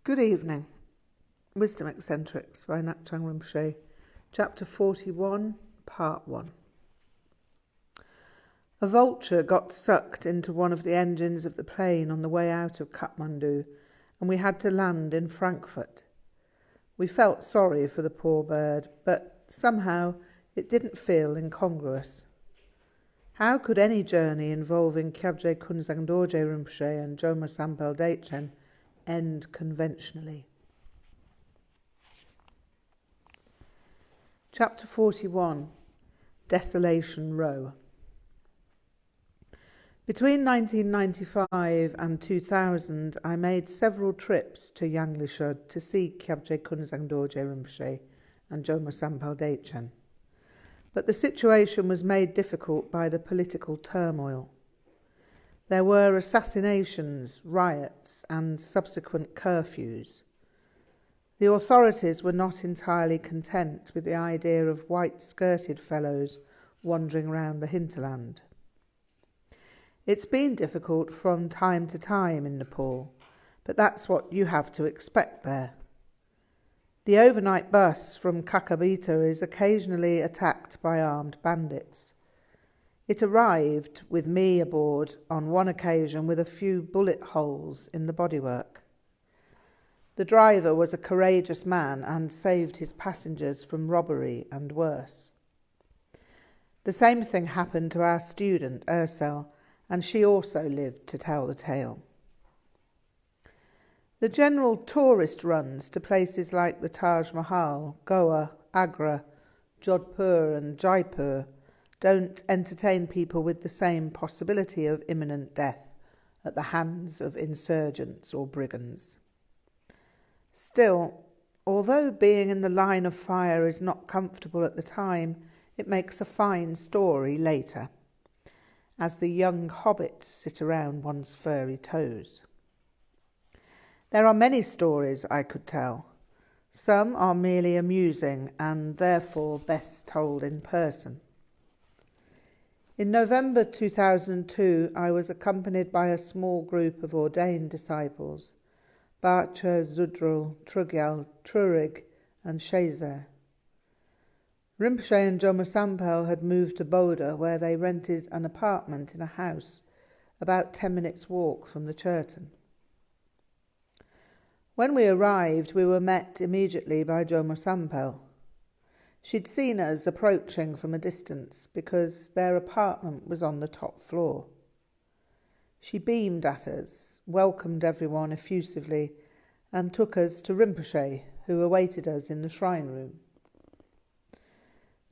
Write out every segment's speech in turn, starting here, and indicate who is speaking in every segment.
Speaker 1: Good evening. Wisdom Eccentrics by Ngak'chang Rinpoche, Chapter 41, Part 1. A vulture got sucked into one of the engines of the plane on the way out of Kathmandu, and we had to land in Frankfurt. We felt sorry for the poor bird, but somehow it didn't feel incongruous. How could any journey involving Künzang Dorje Rinpoche and Dzogchen end conventionally? Chapter 41, Desolation Row. Between 1995 and 2000, I made several trips to Yanglishud to see Künzang Dorje Rinpoche and Dzogchen. But the situation was made difficult by the political turmoil. There were assassinations, riots, and subsequent curfews. The authorities were not entirely content with the idea of white-skirted fellows wandering round the hinterland. It's been difficult from time to time in Nepal, but that's what you have to expect there. The overnight bus from Kakabita is occasionally attacked by armed bandits. It arrived, with me aboard, on one occasion with a few bullet holes in the bodywork. The driver was a courageous man and saved his passengers from robbery and worse. The same thing happened to our student, Ursel, and she also lived to tell the tale. The general tourist runs to places like the Taj Mahal, Goa, Agra, Jodhpur and Jaipur don't entertain people with the same possibility of imminent death at the hands of insurgents or brigands. Still, although being in the line of fire is not comfortable at the time, it makes a fine story later, as the young hobbits sit around one's furry toes. There are many stories I could tell. Some are merely amusing and therefore best told in person. In November 2002, I was accompanied by a small group of ordained disciples, Bacha, Zudrul, Trugyal, Trurig and Shazer. Rinpoche and Jomo had moved to Boda, where they rented an apartment in a house about 10 minutes' walk from the Churton. When we arrived, we were met immediately by Jomo. She'd seen us approaching from a distance because their apartment was on the top floor. She beamed at us, welcomed everyone effusively, and took us to Rinpoche, who awaited us in the shrine room.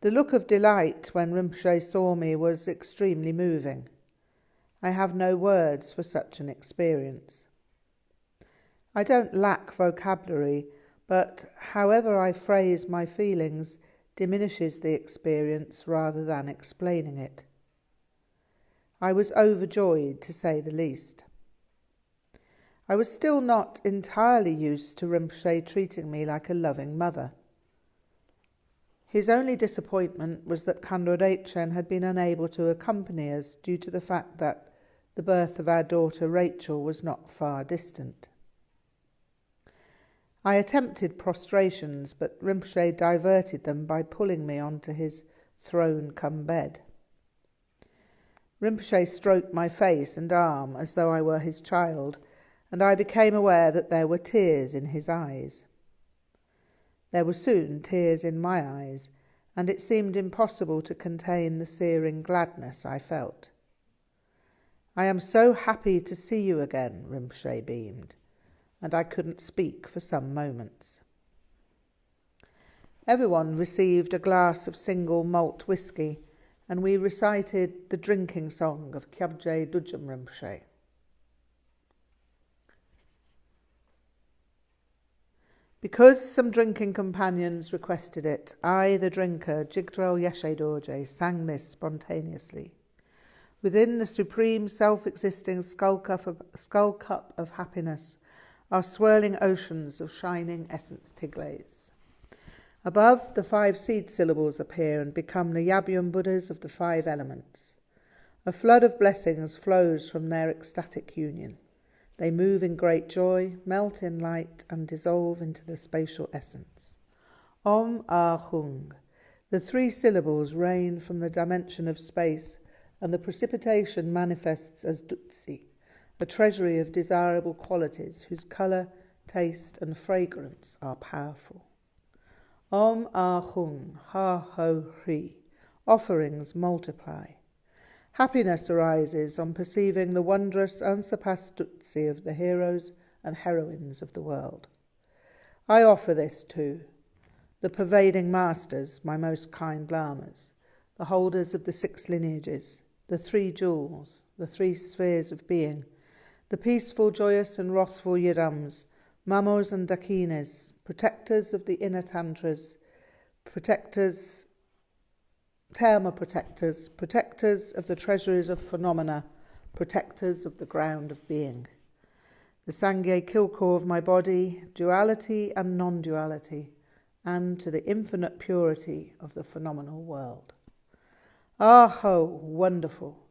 Speaker 1: The look of delight when Rinpoche saw me was extremely moving. I have no words for such an experience. I don't lack vocabulary, but however I phrase my feelings diminishes the experience rather than explaining it. I was overjoyed, to say the least. I was still not entirely used to Rinpoche treating me like a loving mother. His only disappointment was that Kandor had been unable to accompany us due to the fact that the birth of our daughter Rachel was not far distant. I attempted prostrations, but Rinpoche diverted them by pulling me onto his throne-cum-bed. Rinpoche stroked my face and arm as though I were his child, and I became aware that there were tears in his eyes. There were soon tears in my eyes, and it seemed impossible to contain the searing gladness I felt. "I am so happy to see you again," Rinpoche beamed, and I couldn't speak for some moments. Everyone received a glass of single malt whisky, and we recited the drinking song of Chhi'méd Rig'dzin Rinpoche. Because some drinking companions requested it, I, the drinker, Jigdrel Yeshe Dorje, sang this spontaneously. Within the supreme self-existing skull cup of happiness are swirling oceans of shining essence tiglays. Above, the 5 seed syllables appear and become the Yabyum Buddhas of the 5 elements. A flood of blessings flows from their ecstatic union. They move in great joy, melt in light, and dissolve into the spatial essence. Om Ah Hung. The 3 syllables reign from the dimension of space, and the precipitation manifests as Dutsi, a treasury of desirable qualities whose colour, taste, and fragrance are powerful. Om Ah Hung, Ha Ho Hri. Offerings multiply. Happiness arises on perceiving the wondrous, unsurpassed Dutsi of the heroes and heroines of the world. I offer this to the pervading masters, my most kind Lamas, the holders of the 6 lineages, the 3 jewels, the 3 spheres of being, the peaceful, joyous and wrathful Yidams, Mamos and Dakinis, protectors of the inner tantras, Terma protectors, protectors of the treasuries of phenomena, protectors of the ground of being. The Sangye Kilkor of my body, duality and non-duality, and to the infinite purity of the phenomenal world. Ah ho, wonderful.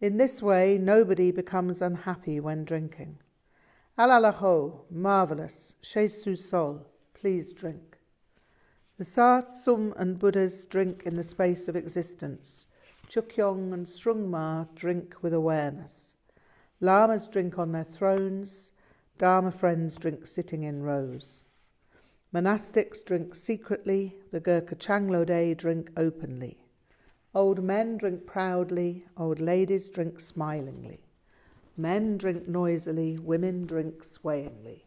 Speaker 1: In this way, nobody becomes unhappy when drinking. Alalaho, marvellous, Shesu Sol, please drink. The Satsum and Buddhas drink in the space of existence. Chukyong and Srungma drink with awareness. Lamas drink on their thrones. Dharma friends drink sitting in rows. Monastics drink secretly. The Ngak'chang Rinpoche drink openly. Old men drink proudly. Old ladies drink smilingly. Men drink noisily. Women drink swayingly.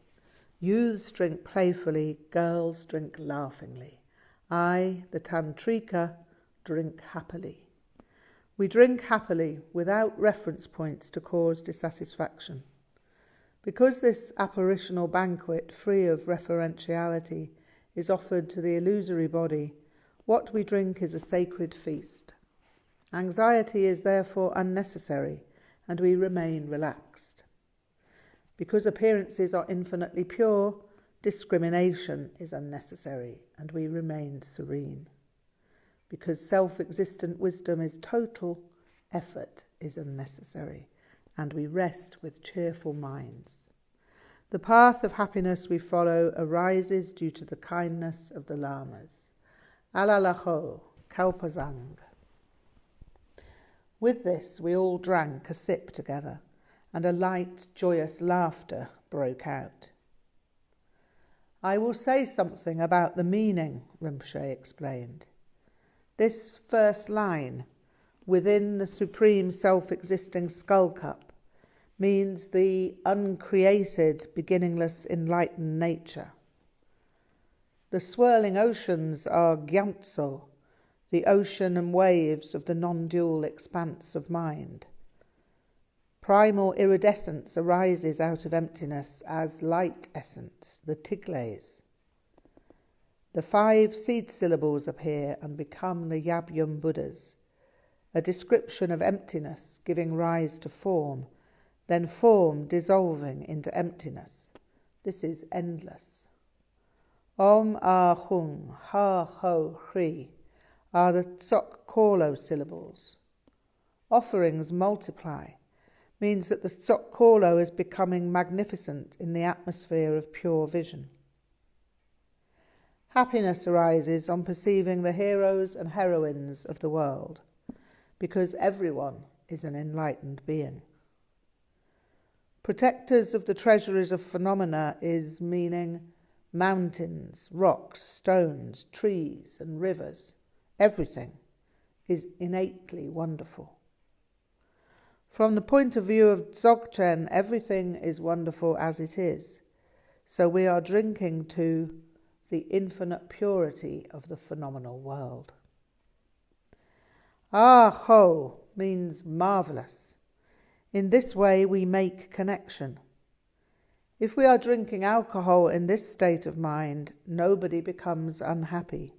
Speaker 1: Youths drink playfully. Girls drink laughingly. I, the Tantrika, drink happily. We drink happily without reference points to cause dissatisfaction. Because this apparitional banquet, free of referentiality, is offered to the illusory body, what we drink is a sacred feast. Anxiety is therefore unnecessary, and we remain relaxed. Because appearances are infinitely pure, discrimination is unnecessary, and we remain serene. Because self-existent wisdom is total, effort is unnecessary, and we rest with cheerful minds. The path of happiness we follow arises due to the kindness of the Lamas. Alalaho, Kalpazang. With this, we all drank a sip together, and a light, joyous laughter broke out. I will say something about the meaning, Rinpoche explained. This first line, within the supreme self-existing skull cup, means the uncreated, beginningless, enlightened nature. The swirling oceans are Gyantso, the ocean and waves of the non-dual expanse of mind. Primal iridescence arises out of emptiness as light essence, the Tigles. The 5 seed syllables appear and become the Yabyum Buddhas, a description of emptiness giving rise to form, then form dissolving into emptiness. This is endless. Om Ah Hung, Ha Ho Hri are the Tsok Kolo syllables. Offerings multiply means that the Tsok Kolo is becoming magnificent in the atmosphere of pure vision. Happiness arises on perceiving the heroes and heroines of the world, because everyone is an enlightened being. Protectors of the treasuries of phenomena is meaning mountains, rocks, stones, trees and rivers. Everything is innately wonderful. From the point of view of Dzogchen, everything is wonderful as it is. So we are drinking to the infinite purity of the phenomenal world. Ah ho means marvellous. In this way we make connection. If we are drinking alcohol in this state of mind, nobody becomes unhappy.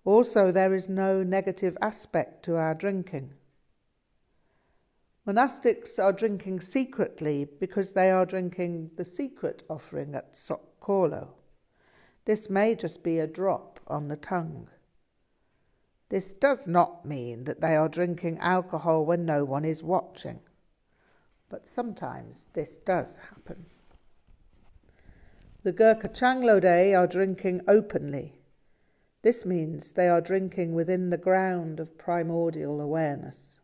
Speaker 1: Also, there is no negative aspect to our drinking. Monastics are drinking secretly because they are drinking the secret offering at Tsok Kolo. This may just be a drop on the tongue. This does not mean that they are drinking alcohol when no one is watching. but sometimes this does happen. The Ngak'chang Rinpoche are drinking openly. This means they are drinking within the ground of primordial awareness.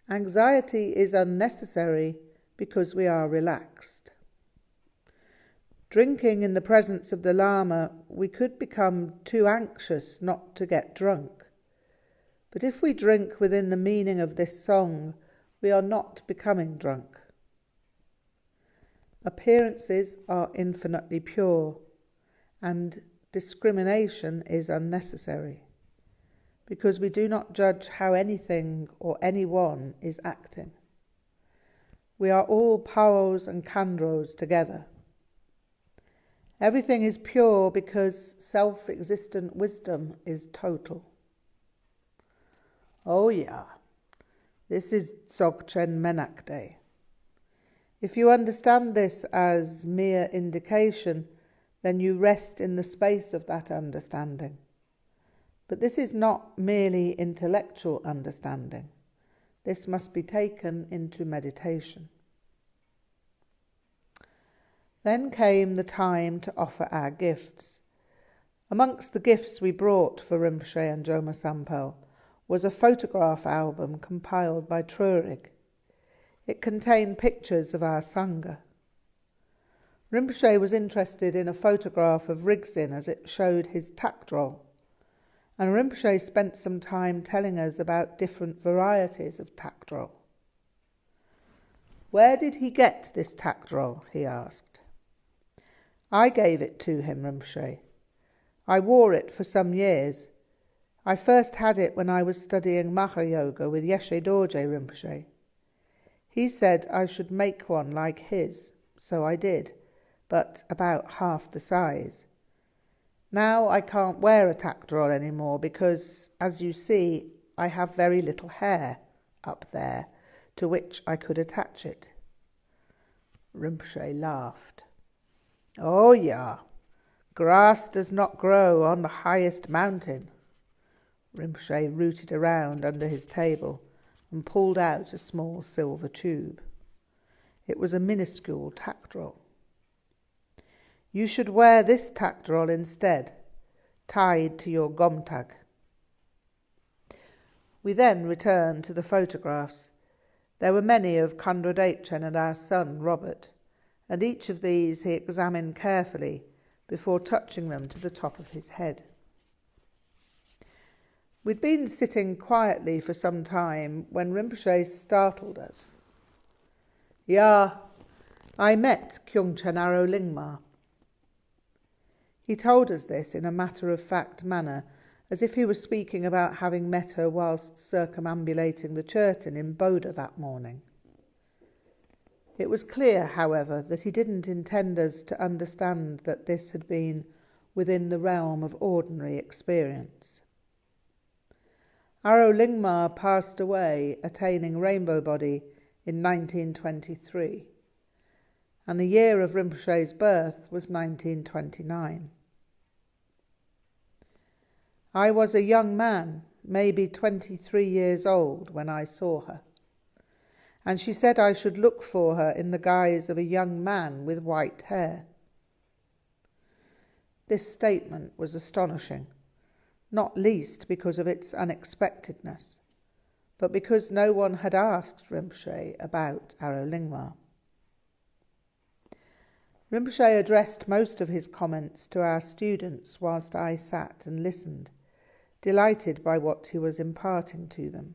Speaker 1: Anxiety is unnecessary because we are relaxed. Drinking in the presence of the Lama, we could become too anxious not to get drunk. But if we drink within the meaning of this song, we are not becoming drunk. Appearances are infinitely pure, and discrimination is unnecessary, because we do not judge how anything or anyone is acting. We are all Paos and Khandros together. Everything is pure because self-existent wisdom is total. Oh yeah, this is Dzogchen Menakde. If you understand this as mere indication, then you rest in the space of that understanding. But this is not merely intellectual understanding. This must be taken into meditation. Then came the time to offer our gifts. Amongst the gifts we brought for Rinpoche and Joma Sampel was a photograph album compiled by Trurig. It contained pictures of our Sangha. Rinpoche was interested in a photograph of Rig'dzin as it showed his tact roll, and Rinpoche spent some time telling us about different varieties of tact roll. "Where did he get this tact roll?" he asked. "I gave it to him, Rinpoche. I wore it for some years. I first had it when I was studying Maha Yoga with Yeshe Dorje Rinpoche. He said I should make one like his, so I did, but about half the size. Now I can't wear a tact roll anymore because, as you see, I have very little hair up there to which I could attach it." Rinpoche laughed. "Oh yeah, grass does not grow on the highest mountain." Rinpoche rooted around under his table and pulled out a small silver tube. It was a minuscule tact roll. "You should wear this tact roll instead, tied to your gomtag." We then returned to the photographs. There were many of Khandro Dechen and our son Robert, and each of these he examined carefully before touching them to the top of his head. We'd been sitting quietly for some time when Rinpoche startled us. "Yeah, I met Kyungchen Aro Lingma." He told us this in a matter-of-fact manner, as if he was speaking about having met her whilst circumambulating the Churton in Boda that morning. It was clear, however, that he didn't intend us to understand that this had been within the realm of ordinary experience. Aro Lingma passed away, attaining rainbow body, in 1923, and the year of Rinpoche's birth was 1929. I was a young man, maybe 23 years old, when I saw her, and she said I should look for her in the guise of a young man with white hair. This statement was astonishing, not least because of its unexpectedness, but because no one had asked Rinpoche about Aro Lingma. Rinpoche addressed most of his comments to our students whilst I sat and listened, delighted by what he was imparting to them.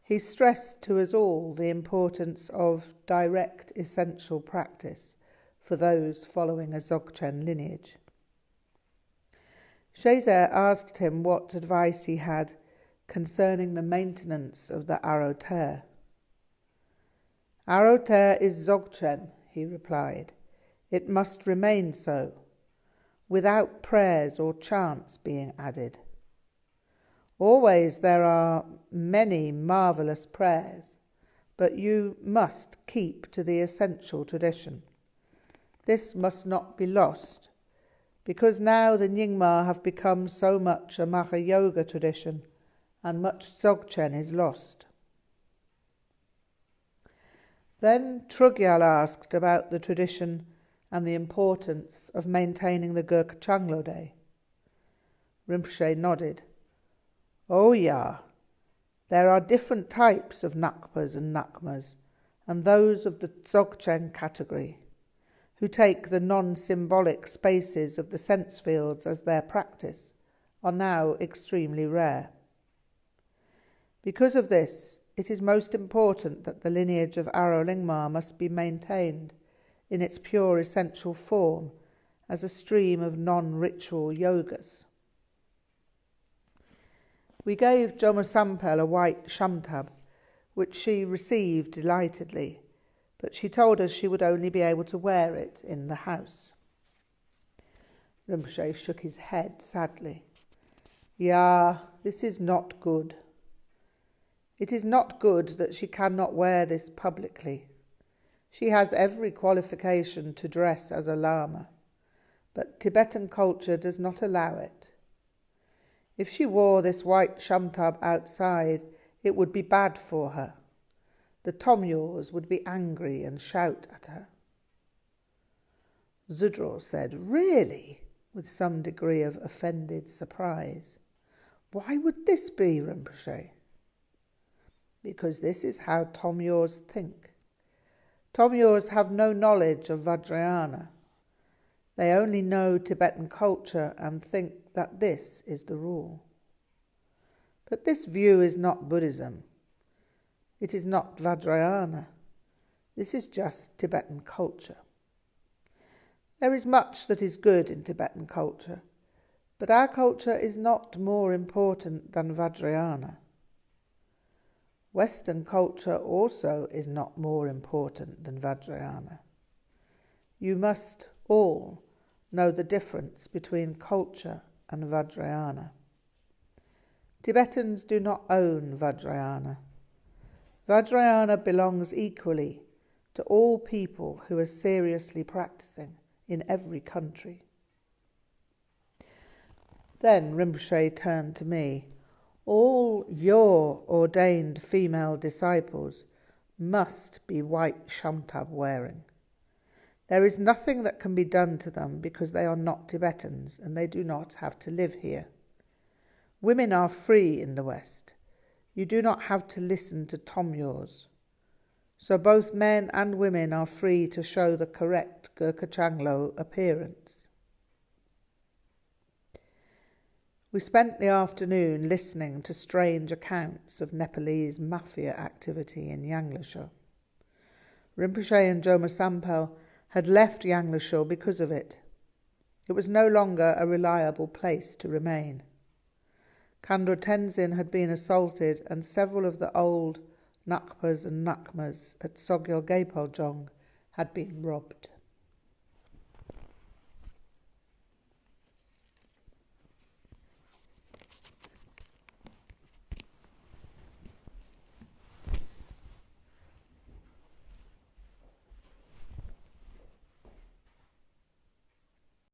Speaker 1: He stressed to us all the importance of direct essential practice for those following a Dzogchen lineage. Shazer asked him what advice he had concerning the maintenance of the gTér. "gTér is Dzogchen," he replied. "It must remain so, without prayers or chants being added. Always there are many marvellous prayers, but you must keep to the essential tradition. This must not be lost, because now the Nyingma have become so much a Maha Yoga tradition, and much Dzogchen is lost." Then Trugyal asked about the tradition and the importance of maintaining the Ngak'chang Rinpoche. Rinpoche nodded. Oh yeah, there are different types of Ngakmas and Ngakmas, and those of the Dzogchen category, who take the non-symbolic spaces of the sense fields as their practice, are now extremely rare. Because of this, it is most important that the lineage of Aro Lingma must be maintained in its pure essential form as a stream of non-ritual yogas. We gave Joma Sampel a white shamtab, which she received delightedly, but she told us she would only be able to wear it in the house. Rinpoche shook his head sadly. Yeah, this is not good. It is not good that she cannot wear this publicly. She has every qualification to dress as a Lama, but Tibetan culture does not allow it. If she wore this white shamtab outside, it would be bad for her. The Tomyors would be angry and shout at her. Zudror said, Really? With some degree of offended surprise. Why would this be, Rinpoche? Because this is how Tomyors think. Tomyors have no knowledge of Vajrayana. They only know Tibetan culture and think that this is the rule. But this view is not Buddhism. It is not Vajrayana. This is just Tibetan culture. There is much that is good in Tibetan culture, but our culture is not more important than Vajrayana. Western culture also is not more important than Vajrayana. You must all know the difference between culture and Vajrayana. Tibetans do not own Vajrayana. Vajrayana belongs equally to all people who are seriously practicing in every country. Then Rinpoche turned to me. All your ordained female disciples must be white shamtab wearing. There is nothing that can be done to them because they are not Tibetans and they do not have to live here. Women are free in the West. You do not have to listen to Tomyors. So both men and women are free to show the correct Ngak'chang appearance. We spent the afternoon listening to strange accounts of Nepalese mafia activity in Yanglisho. Rinpoche and Joma Sampel had left Yanglisho because of it. It was no longer a reliable place to remain. Kandor Tenzin had been assaulted and several of the old Ngakmas and Ngakmas at Sogyal Gapal Jong had been robbed.